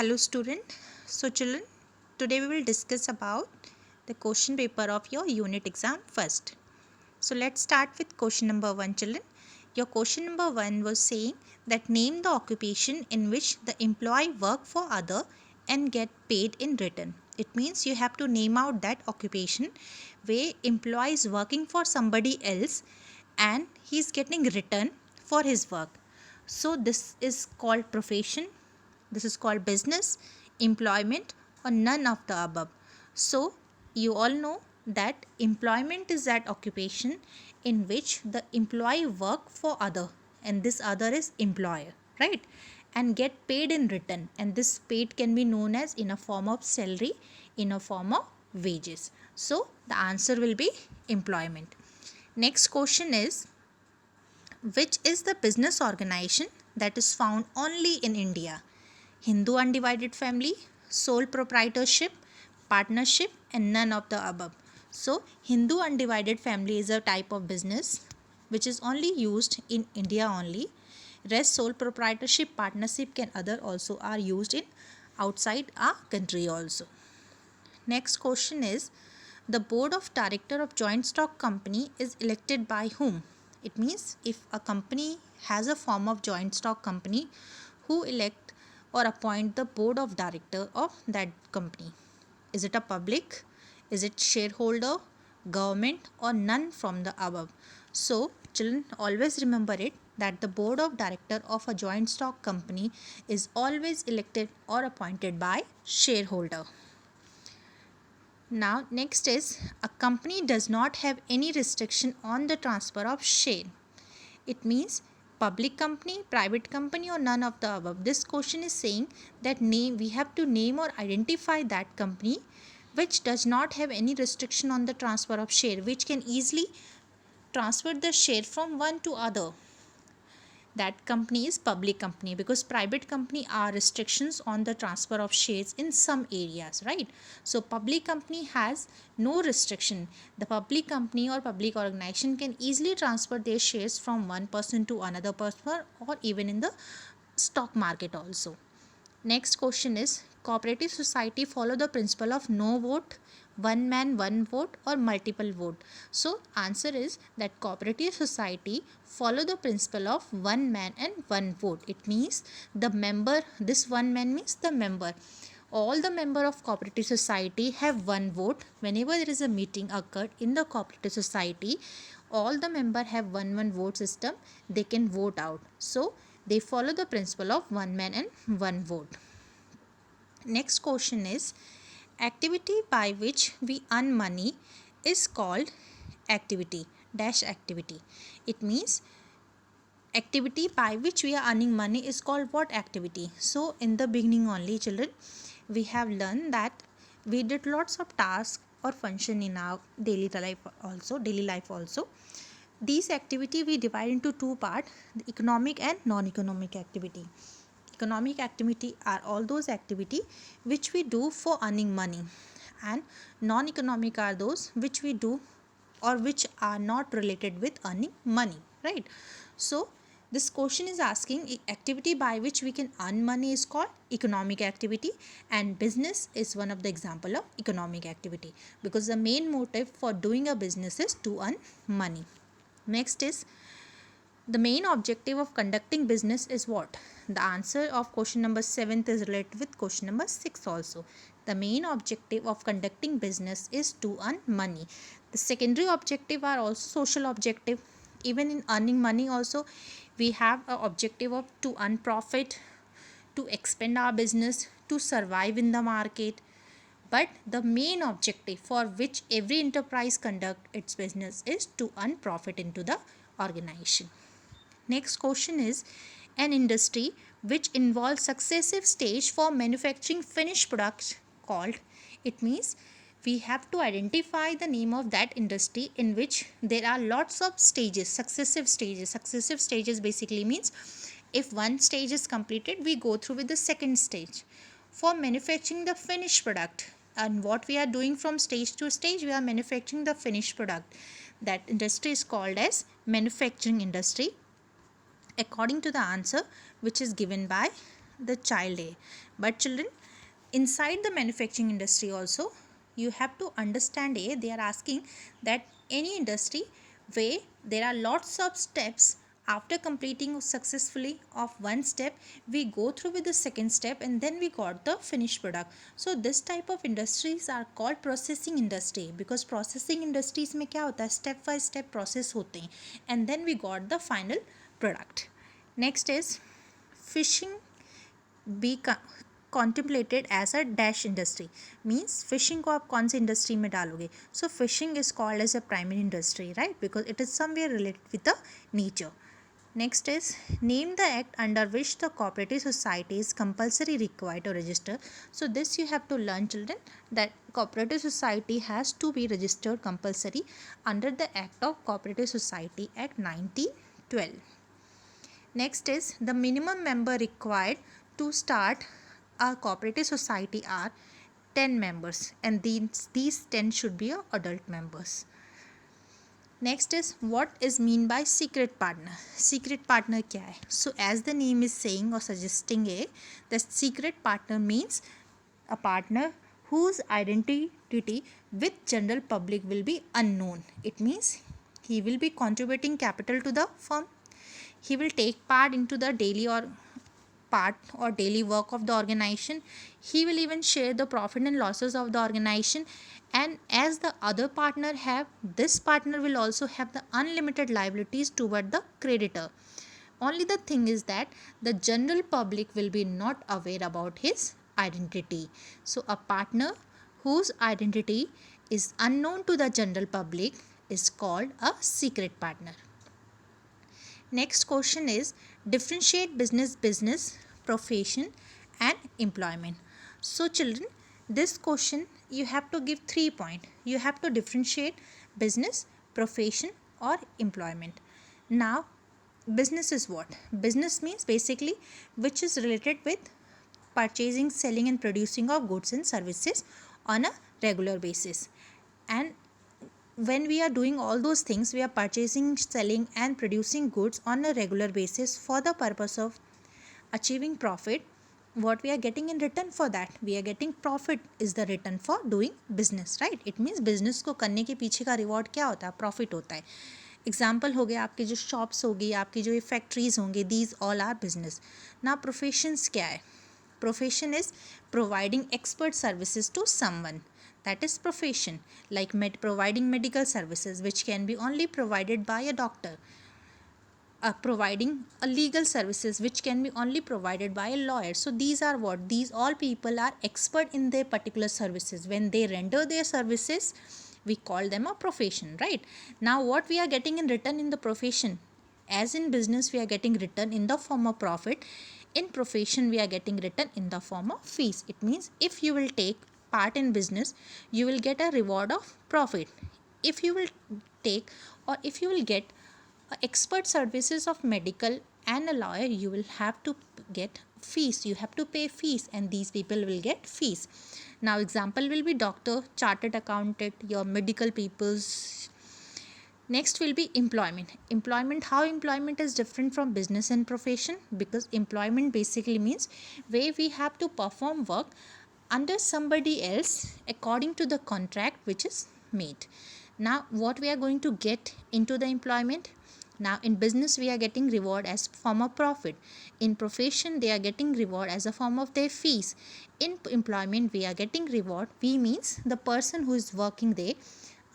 Hello student. So children, today we will discuss about the question paper of your unit exam first. So let's start with question number 1 children. Your question number 1 was saying that name the occupation in which the employee work for other and get paid in return. It means you have to name out that occupation where employee is working for somebody else and he is getting return for his work. So this is called profession, this is called business, employment, or none of the above. So, you all know that employment is that occupation in which the employee work for other and this other is employer, right? And get paid in return, and this paid can be known as in a form of salary, in a form of wages. So, the answer will be employment. Next question is, which is the business organization that is found only in India? Hindu undivided family, sole proprietorship, partnership, and none of the above. So, Hindu undivided family is a type of business which is only used in India only. Rest sole proprietorship, partnership, and other also are used in outside our country also. Next question is, the board of director of joint stock company is elected by whom? It means if a company has a form of joint stock company, who elect or appoint the board of director of that company? Is it a public? Is it shareholder, government, or none from the above? So children, always remember it that the board of director of a joint stock company is always elected or appointed by shareholder. Now next is, a company does not have any restriction on the transfer of share. It means public company, private company, or none of the above. This question is saying that we have to name or identify that company which does not have any restriction on the transfer of share, which can easily transfer the share from one to other. That company is public company, because private company are restrictions on the transfer of shares in some areas, right? So public company has no restriction. The public company or public organization can easily transfer their shares from one person to another person, or even in the stock market also. Next question is, cooperative society follow the principle of no vote, one man one vote, or multiple vote? So answer is that cooperative society follow the principle of one man and one vote. It means the member, this one man means the member. All the member of cooperative society have one vote. Whenever there is a meeting occurred in the cooperative society, all the member have one vote system. They can vote out. So they follow the principle of one man and one vote. Next question is, activity by which we earn money is called activity dash activity. It means activity by which we are earning money is called what activity? So in the beginning only children, we have learned that we did lots of tasks or function in our daily life also. These activity we divide into two parts, the economic and non-economic activity. Economic activity are all those activity which we do for earning money, and non-economic are those which we do or which are not related with earning money, right? So this question is asking, activity by which we can earn money is called economic activity, and business is one of the example of economic activity, because the main motive for doing a business is to earn money. Next is, the main objective of conducting business is what? The answer of question number 7 is related with question number 6 also. The main objective of conducting business is to earn money. The secondary objective are also social objective. Even in earning money also, we have an objective of to earn profit, to expand our business, to survive in the market. But the main objective for which every enterprise conduct its business is to earn profit into the organization. Next question is, an industry which involves successive stage for manufacturing finished products called? It means we have to identify the name of that industry in which there are lots of stages, successive stages. Successive stages basically means if one stage is completed, we go through with the second stage for manufacturing the finished product. And what we are doing from stage to stage, we are manufacturing the finished product. That industry is called as manufacturing industry, according to the answer which is given by the child A. But children, inside the manufacturing industry also, you have to understand they are asking that any industry where there are lots of steps, after completing successfully of one step, we go through with the second step and then we got the finished product. So this type of industries are called processing industry, because processing industries में क्या होता है, step by step process होते हैं and then we got the final product. Next is fishing be contemplated as a dash industry, means fishing को आप कौन सी industry में डालोगे. So fishing is called as a primary industry, right, because it is somewhere related with the nature. Next is name the act under which the cooperative society is compulsory required to register. So this you have to learn, children, that cooperative society has to be registered compulsory under the Act of Cooperative Society Act 1912. Next is the minimum member required to start a cooperative society are 10 members, and these 10 should be adult members. Next is what is mean by secret partner. Secret partner क्या है? So as the name is saying or suggesting the secret partner means a partner whose identity with general public will be unknown. It means he will be contributing capital to the firm. He will take part into the daily work of the organization. He will even share the profit and losses of the organization, and as the other partner have, this partner will also have the unlimited liabilities toward the creditor. Only the thing is that the general public will be not aware about his identity. So a partner whose identity is unknown to the general public is called a secret partner. Next question is differentiate business, profession and employment. So children, this question you have to give 3 points. You have to differentiate business, profession or employment. Now business is what? Business means basically which is related with purchasing, selling and producing of goods and services on a regular basis. And when we are doing all those things, we are purchasing, selling and producing goods on a regular basis for the purpose of achieving profit. What we are getting in return for that? We are getting profit is the return for doing business, right? It means business को करने के पीछे का reward क्या होता है? Profit होता है. एग्जाम्पल हो गया आपके जो शॉप्स होगी, आपकी जो फैक्ट्रीज होंगे, दीज ऑल आर बिजनेस. ना प्रोफेशंस क्या है? Profession is providing expert services to someone. That is profession, like providing medical services which can be only provided by a doctor. Providing a legal services which can be only provided by a lawyer. So these are what? These all people are expert in their particular services. When they render their services, we call them a profession, right? Now what we are getting in return in the profession? As in business we are getting return in the form of profit. In profession we are getting return in the form of fees. It means if you will take part in business, you will get a reward of profit. If you will take or if you will get expert services of medical and a lawyer, you will have to get fees. You have to pay fees and these people will get fees. Now example will be doctor, chartered accountant, your medical peoples. Next will be employment. Employment, how employment is different from business and profession? Because employment basically means where we have to perform work under somebody else according to the contract which is made. Now what we are going to get into the employment? Now in business we are getting reward as form of profit. In profession they are getting reward as a form of their fees. In employment we are getting reward. We means the person who is working there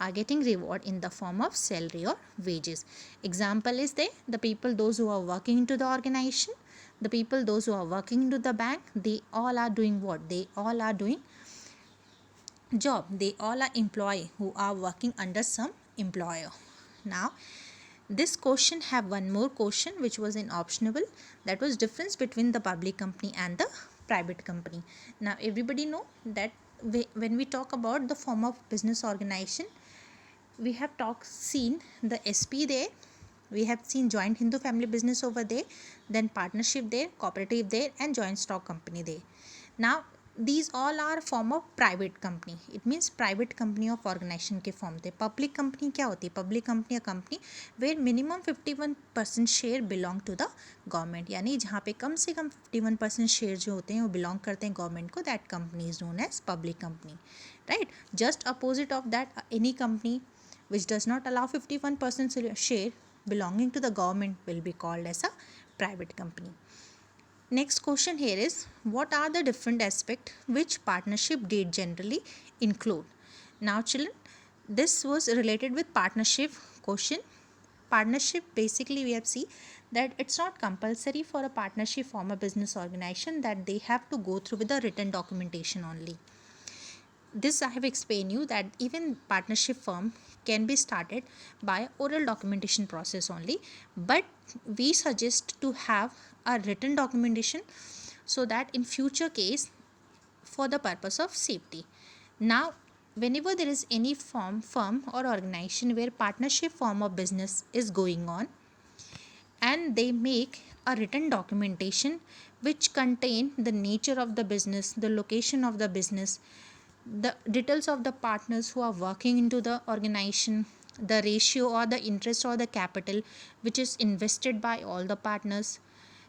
are getting reward in the form of salary or wages. Example is there, the people those who are working into the organization, the people those who are working into the bank, they all are doing what? They all are doing job. They all are employee who are working under some employer. Now this question have one more question which was in optional, that was difference between the public company and the private company. Now everybody know that when we talk about the form of business organization, we have seen the SP there, we have seen joint Hindu family business over there, then partnership there, cooperative there and joint stock company there. Now these all are form of private company. It means private company of organization के form थे. Public company क्या होती है? Public company a company where minimum 51% share belong to the government. यानी जहाँ पे कम से कम 51% share जो होते हैं वो belong करते हैं government को, that company is known as public company, right? Just opposite of that, any company which does not allow 51% share belonging to the government will be called as a private company. Next question here is, what are the different aspects which partnership deed generally include? Now children, this was related with partnership question. Partnership, basically we have seen that it's not compulsory for a partnership form a business organization that they have to go through with the written documentation only. This I have explained you that even partnership firm can be started by oral documentation process only, but we suggest to have a written documentation so that in future case for the purpose of safety. Now whenever there is any firm or organization where partnership form of business is going on and they make a written documentation which contain the nature of the business, the location of the business, the details of the partners who are working into the organization, the ratio or the interest or the capital which is invested by all the partners.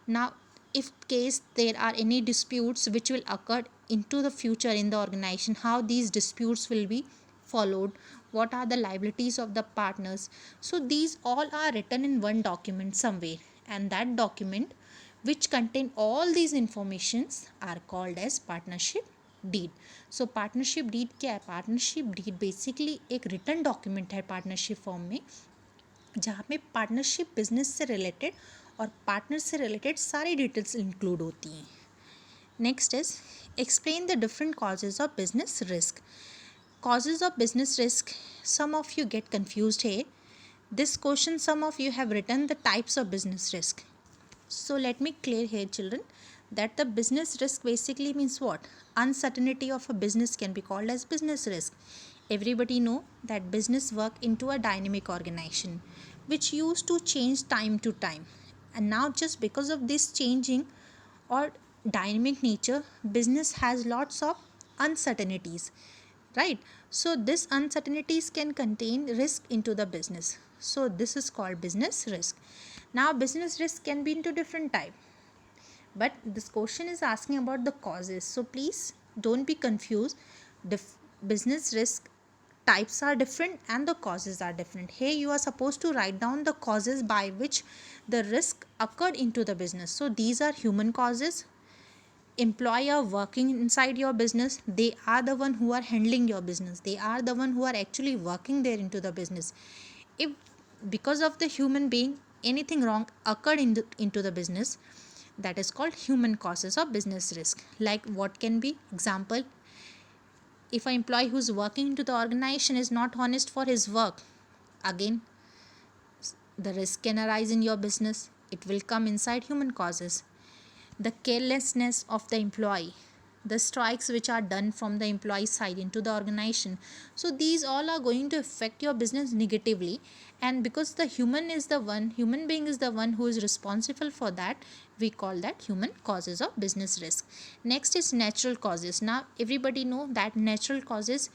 Now if case there are any disputes which will occur into the future in the organization, how these disputes will be followed, what are the liabilities of the partners, so these all are written in one document somewhere, and that document which contain all these informations are called as partnership deed. So partnership deed क्या है? Partnership deed basically एक written document है partnership form में, जहाँ पे partnership business से related और partner से रिलेटेड सारी डिटेल्स इंक्लूड होती हैं. Next is explain the different causes of business risk. Causes of business risk, some of you get confused here. This question, some of you have written the types of business risk. So let me clear here children that the business risk basically means what? Uncertainty of a business can be called as business risk. Everybody know that business work into a dynamic organization which used to change time to time, and now just because of this changing or dynamic nature, business has lots of uncertainties, right? So this uncertainties can contain risk into the business, so this is called business risk. Now business risk can be into different type, but this question is asking about the causes, so please don't be confused. Business risk types are different and the causes are different. Here you are supposed to write down the causes by which the risk occurred into the business. So these are human causes. Employer working inside your business, they are the one who are handling your business, they are the one who are actually working there into the business. If because of the human being anything wrong occurred into the business, that is called human causes of business risk. Like what can be example? If an employee who is working into the organization is not honest for his work, again the risk can arise in your business, it will come inside human causes. The carelessness of the employee, the strikes which are done from the employee side into the organization, so these all are going to affect your business negatively, and because the human being is the one who is responsible for that, we call that human causes of business risk. Next is natural causes. Now everybody know that natural causes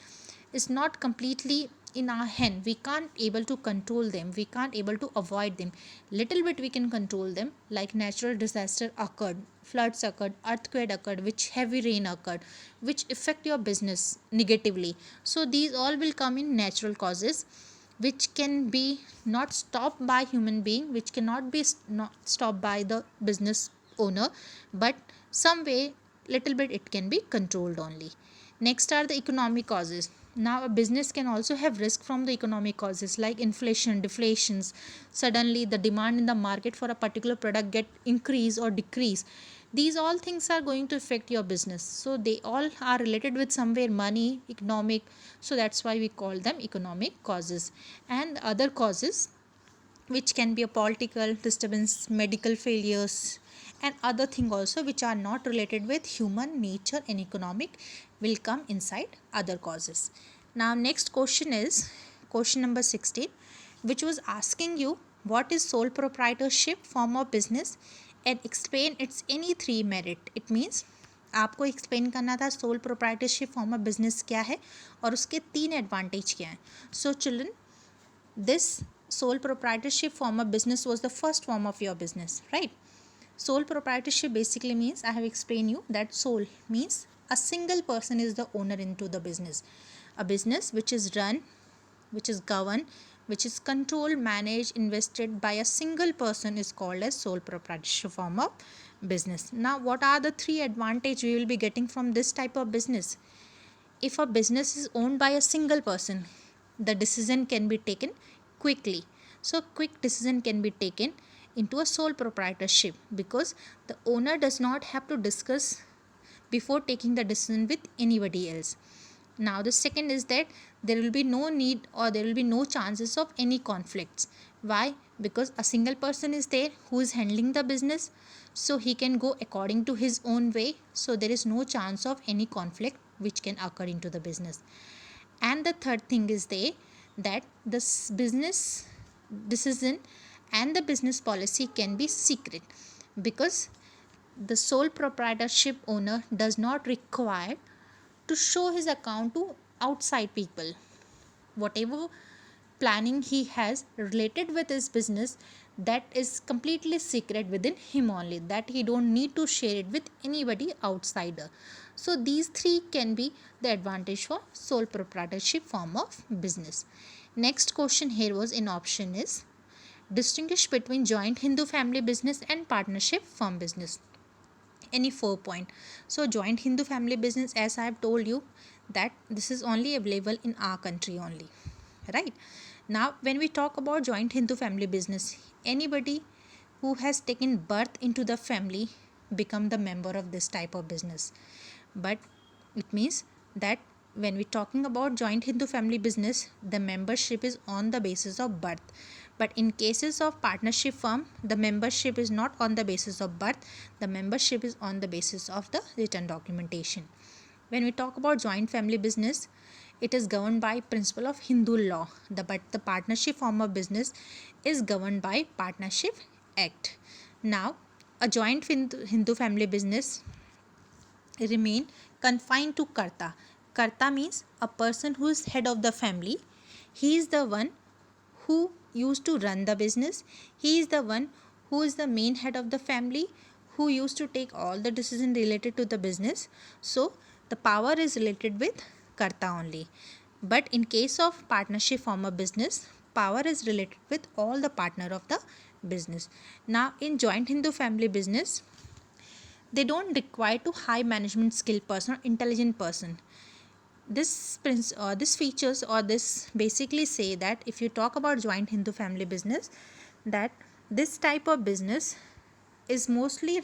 is not completely in our hand, we can't able to control them, we can't able to avoid them. Little bit we can control them, like natural disaster occurred, floods occurred, earthquake occurred, which heavy rain occurred, which affect your business negatively. So these all will come in natural causes, which can be not stopped by human being, which cannot be not stopped by the business owner, but some way little bit it can be controlled only. Next are the economic causes. Now a business can also have risk from the economic causes like inflation, deflations, suddenly the demand in the market for a particular product get increase or decrease. These all things are going to affect your business, so they all are related with somewhere money, economic, so that's why we call them economic causes. And other causes which can be a political disturbance, medical failures, and other thing also which are not related with human nature and economic will come inside other causes. Now next question is question number 16, which was asking you what is sole proprietorship form of business and explain its any three merit. It means आपको explain करना था sole proprietorship form of business क्या है और उसके 3 advantage क्या हैं. So children, this sole proprietorship form of business was the first form of your business, right? Sole proprietorship basically means, I have explained you that sole means a single person is the owner into the business. A business which is run, which is governed, which is controlled, managed, invested by a single person is called as sole proprietorship form of business. Now, what are the 3 advantage we will be getting from this type of business? If a business is owned by a single person, the decision can be taken quickly. So, quick decision can be taken into a sole proprietorship because the owner does not have to discuss before taking the decision with anybody else. Now, the second is that there will be no need or there will be no chances of any conflicts. Why? Because a single person is there who is handling the business, so he can go according to his own way. So, there is no chance of any conflict which can occur into the business. And the third thing is there that this business decision and the business policy can be secret because the sole proprietorship owner does not require to show his account to outside people. Whatever planning he has related with his business, that is completely secret within him only, that he don't need to share it with anybody outsider. So these 3 can be the advantage for sole proprietorship form of business. Next question here was in option is distinguish between joint Hindu family business and partnership firm business. Any 4 point. So joint Hindu family business, as I have told you, that this is only available in our country only, right? Now when we talk about joint Hindu family business, anybody who has taken birth into the family become the member of this type of business. But it means that when we talking about joint Hindu family business, the membership is on the basis of birth. But in cases of partnership firm, the membership is not on the basis of birth, the membership is on the basis of the written documentation. When we talk about joint family business, it is governed by principle of Hindu law, but the partnership form of business is governed by Partnership Act. Now, a joint Hindu family business remain confined to Karta. Karta means a person who is head of the family. He is the one who used to run the business. He is the one who is the main head of the family, who used to take all the decisions related to the business. So the power is related with Karta only. But in case of partnership form of business, power is related with all the partner of the business. Now in joint Hindu family business, they don't require to high management skill person or intelligent person. This features or this basically say that if you talk about joint Hindu family business, that this type of business is mostly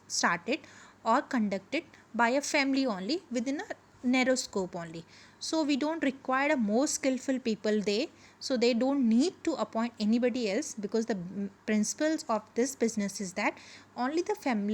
started or conducted by a family only within a narrow scope only. So we don't require a more skillful people there, so they don't need to appoint anybody else because the principles of this business is that only the family